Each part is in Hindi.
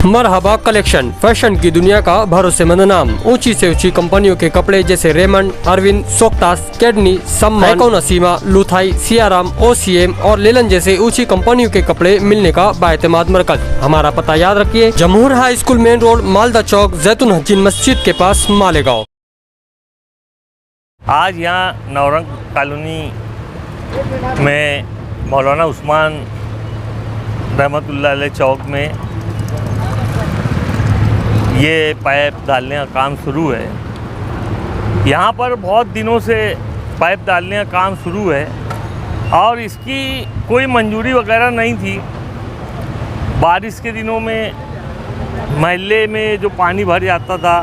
मरहबा कलेक्शन, फैशन की दुनिया का भरोसेमंद नाम। ऊंची से ऊंची कंपनियों के कपड़े जैसे रेमंड, अरविंद, सोक्टास, कैडनी, सम्मान, नसीमा, लुथाई, सियाराम, ओसीएम और लेलन जैसे ऊंची कंपनियों के कपड़े मिलने का बाएतमाद मरकज। हमारा पता याद रखिए, Jamhoor high school main road, Malda Chowk, जैतून हजीन मस्जिद के पास, मालेगांव। आज यहाँ नवरंग कॉलोनी में मौलाना उस्मान रहमतुल्लाह अलैह चौक में ये पाइप डालने का काम शुरू है। यहाँ पर बहुत दिनों से पाइप डालने का काम शुरू है और इसकी कोई मंजूरी वगैरह नहीं थी। बारिश के दिनों में महल्ले में जो पानी भर जाता था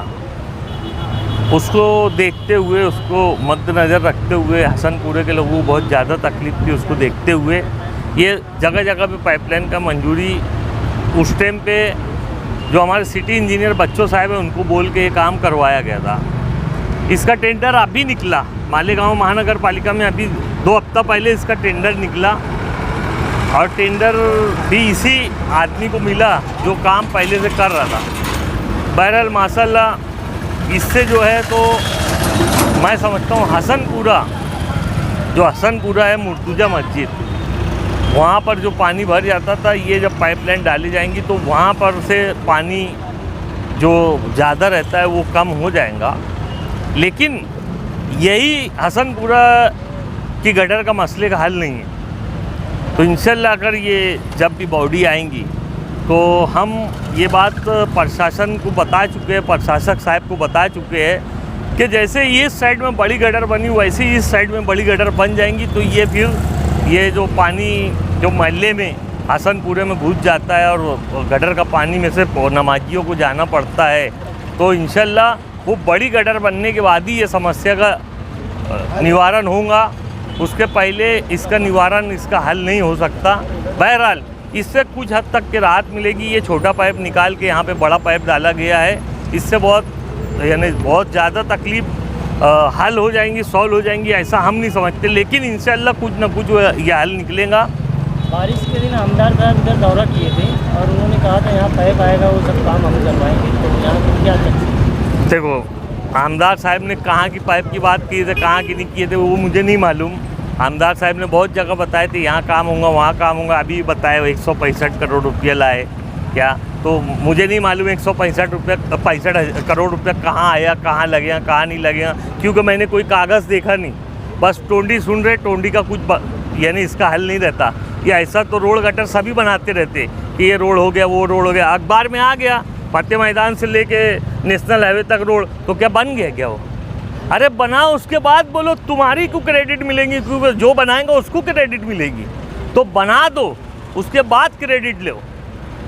उसको देखते हुए, उसको मद्देनज़र रखते हुए हसनपुरे के लोगों को बहुत ज़्यादा तकलीफ़ थी। उसको देखते हुए ये जगह जगह पे पाइपलाइन का मंजूरी उस टाइम पे जो हमारे सिटी इंजीनियर बच्चों साहब हैं उनको बोल के ये काम करवाया गया था। इसका टेंडर अभी निकला मालेगांव महानगर पालिका में, अभी 2 हफ्ता पहले इसका टेंडर निकला और टेंडर भी इसी आदमी को मिला जो काम पहले से कर रहा था। बहरहाल माशाल्लाह इससे जो है तो मैं समझता हूँ हसनपुरा है मुर्तुजा मस्जिद, वहाँ पर जो पानी भर जाता था, ये जब पाइपलाइन डाली जाएंगी तो वहाँ पर से पानी जो ज़्यादा रहता है वो कम हो जाएगा। लेकिन यही हसनपुरा की गटर का मसले का हल नहीं है। तो इंशाल्लाह अगर ये जब भी बॉडी आएंगी तो हम ये बात प्रशासन को बता चुके हैं, प्रशासक साहब को बता चुके हैं कि जैसे इस साइड में बड़ी गटर बनी वैसे ही इस साइड में बड़ी गटर बन जाएंगी तो ये फिर ये जो पानी जो महल्ले में हसनपुरे में घुस जाता है और गटर का पानी में से नमाजियों को जाना पड़ता है, तो इंशाल्लाह वो बड़ी गटर बनने के बाद ही ये समस्या का निवारण होगा। उसके पहले इसका निवारण, इसका हल नहीं हो सकता। बहरहाल इससे कुछ हद तक के राहत मिलेगी। ये छोटा पाइप निकाल के यहाँ पे बड़ा पाइप डाला गया है, इससे बहुत ज़्यादा तकलीफ़ हल हो जाएंगी, सॉल्व हो जाएंगी, ऐसा हम नहीं समझते। लेकिन इंशाल्लाह कुछ ना कुछ ये हल निकलेगा। बारिश के दिन आमदार साहब इधर दौरा किए थे और उन्होंने कहा था यहाँ पाइप आएगा, वो सब काम हम करवाएंगे। तो यहाँ पर क्या चल, देखो आमदार साहब ने कहाँ की पाइप की बात की थे, कहाँ की नहीं किए थे वो मुझे नहीं मालूम। आमदार साहब ने बहुत जगह बताए थे यहाँ काम होगा, वहाँ काम होगा। अभी बताए 165 करोड़ रुपये लाए क्या, तो मुझे नहीं मालूम 65 करोड़ रुपया कहाँ आया, कहाँ लगेगा, कहाँ नहीं लगेगा, क्योंकि मैंने कोई कागज़ देखा नहीं। बस टोंडी सुन रहे, टोंडी का कुछ यानी इसका हल नहीं रहता। या ऐसा तो रोड गटर सभी बनाते रहते कि ये रोड हो गया, वो रोड हो गया, अखबार में आ गया फतेह मैदान से लेके नेशनल हाईवे तक रोड, तो क्या बन गया क्या वो? अरे बनाओ, उसके बाद बोलो तुम्हारी को क्रेडिट मिलेंगी, क्योंकि जो बनाएगा उसको क्रेडिट मिलेगी। तो बना दो, उसके बाद क्रेडिट लो।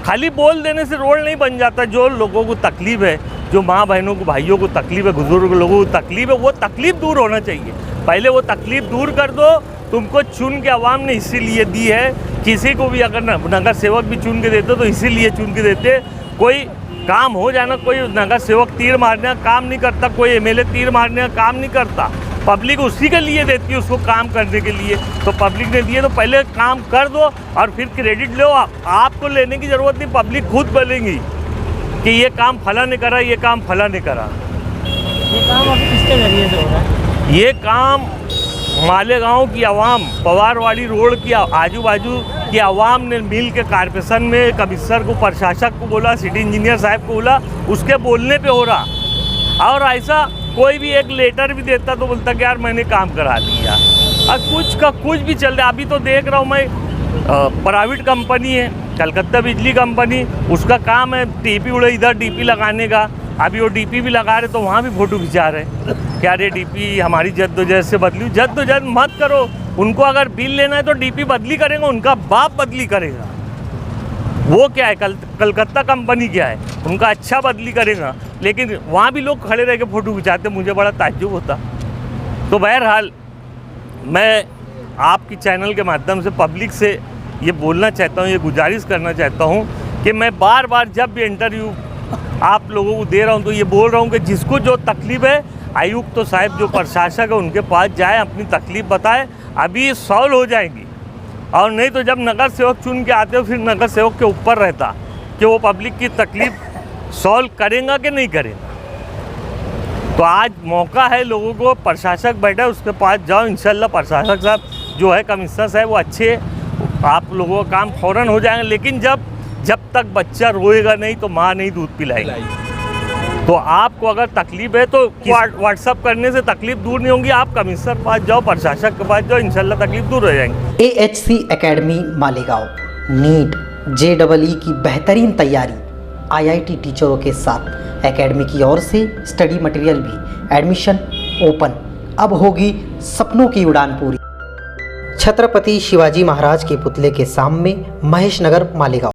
खाली बोल देने से रोड नहीं बन जाता। जो लोगों को तकलीफ़ है, जो माँ बहनों को, भाइयों को तकलीफ़ है, बुजुर्ग लोगों को तकलीफ़ है, वो तकलीफ़ दूर होना चाहिए। पहले वो तकलीफ़ दूर कर दो। तुमको चुन के आवाम ने इसीलिए दी है, किसी को भी अगर नगर सेवक भी चुन के देते तो इसीलिए चुन के देते। कोई काम हो जाना, कोई नगर सेवक तीर मारने का काम नहीं करता, कोई एमएलए तीर मारने का काम नहीं करता। पब्लिक उसी के लिए देती है, उसको काम करने के लिए। तो पब्लिक ने दिए तो पहले काम कर दो और फिर क्रेडिट लो। आपको लेने की ज़रूरत नहीं, पब्लिक खुद बोलेंगी कि ये काम फला ने करा, ये काम फला ने करा। ये काम अब किसके जरिए से हो रहा है? ये काम मालेगांव की आवाम, पवारवाड़ी रोड की आजू बाजू की आवाम ने मिल के कारपोरेशन में कमिश्नर को, प्रशासक को बोला, सिटी इंजीनियर साहब को बोला, उसके बोलने पे हो रहा। और ऐसा कोई भी एक लेटर भी देता तो बोलता कि यार मैंने काम करा दिया। और कुछ का कुछ भी चल रहा है। अभी तो देख रहा हूँ मैं, प्राइवेट कंपनी है कलकत्ता बिजली कंपनी, उसका काम है टीपी उड़े इधर डीपी लगाने का। अभी वो डीपी भी लगा रहे तो वहाँ भी फ़ोटो खिंचा रहे क्या रे डीपी हमारी जद्दोजहद से बदली। जद्दोजहद मत करो, उनको अगर बिल लेना है तो डीपी बदली करेगा, उनका बाप बदली करेगा। वो क्या है, कलकत्ता कंपनी क्या है, उनका अच्छा बदली करेगा। लेकिन वहाँ भी लोग खड़े रह के फ़ोटो खिंचाते, मुझे बड़ा ताज्जुब होता। तो बहरहाल मैं आपकी चैनल के माध्यम से पब्लिक से ये बोलना चाहता हूँ, ये गुजारिश करना चाहता हूँ कि मैं बार बार जब भी इंटरव्यू आप लोगों को दे रहा हूँ तो ये बोल रहा हूँ कि जिसको जो तकलीफ़ है, आयुक्त साहब जो प्रशासक है उनके पास जाए, अपनी तकलीफ़ बताए, अभी सॉल्व हो जाएगी। और नहीं तो जब नगर सेवक चुन के आते हो फिर नगर सेवक के ऊपर रहता कि वो पब्लिक की तकलीफ सॉल्व करेगा कि नहीं करेगा। तो आज मौका है लोगों को, प्रशासक बैठा है उसके पास जाओ, इंशाल्लाह प्रशासक साहब जो है कमिश्नर साहब वो अच्छे, आप लोगों का काम फ़ौरन हो जाएगा। लेकिन जब तक बच्चा रोएगा नहीं तो माँ नहीं दूध पिलाएगी। तो आपको अगर तकलीफ है तो व्हाट्सअप करने से तकलीफ दूर नहीं होगी, आप कमिश्नर के पास जाओ, प्रशासक के पास जाओ, इंशाल्लाह तकलीफ दूर हो जाएंगी। AHC academy Malegaon NEET JEE की बेहतरीन तैयारी IIT टीचरों के साथ एकेडमी की ओर से स्टडी मटेरियल भी, एडमिशन ओपन। अब होगी सपनों की उड़ान पूरी। छत्रपति शिवाजी महाराज के पुतले के सामने, महेश नगर, मालेगांव।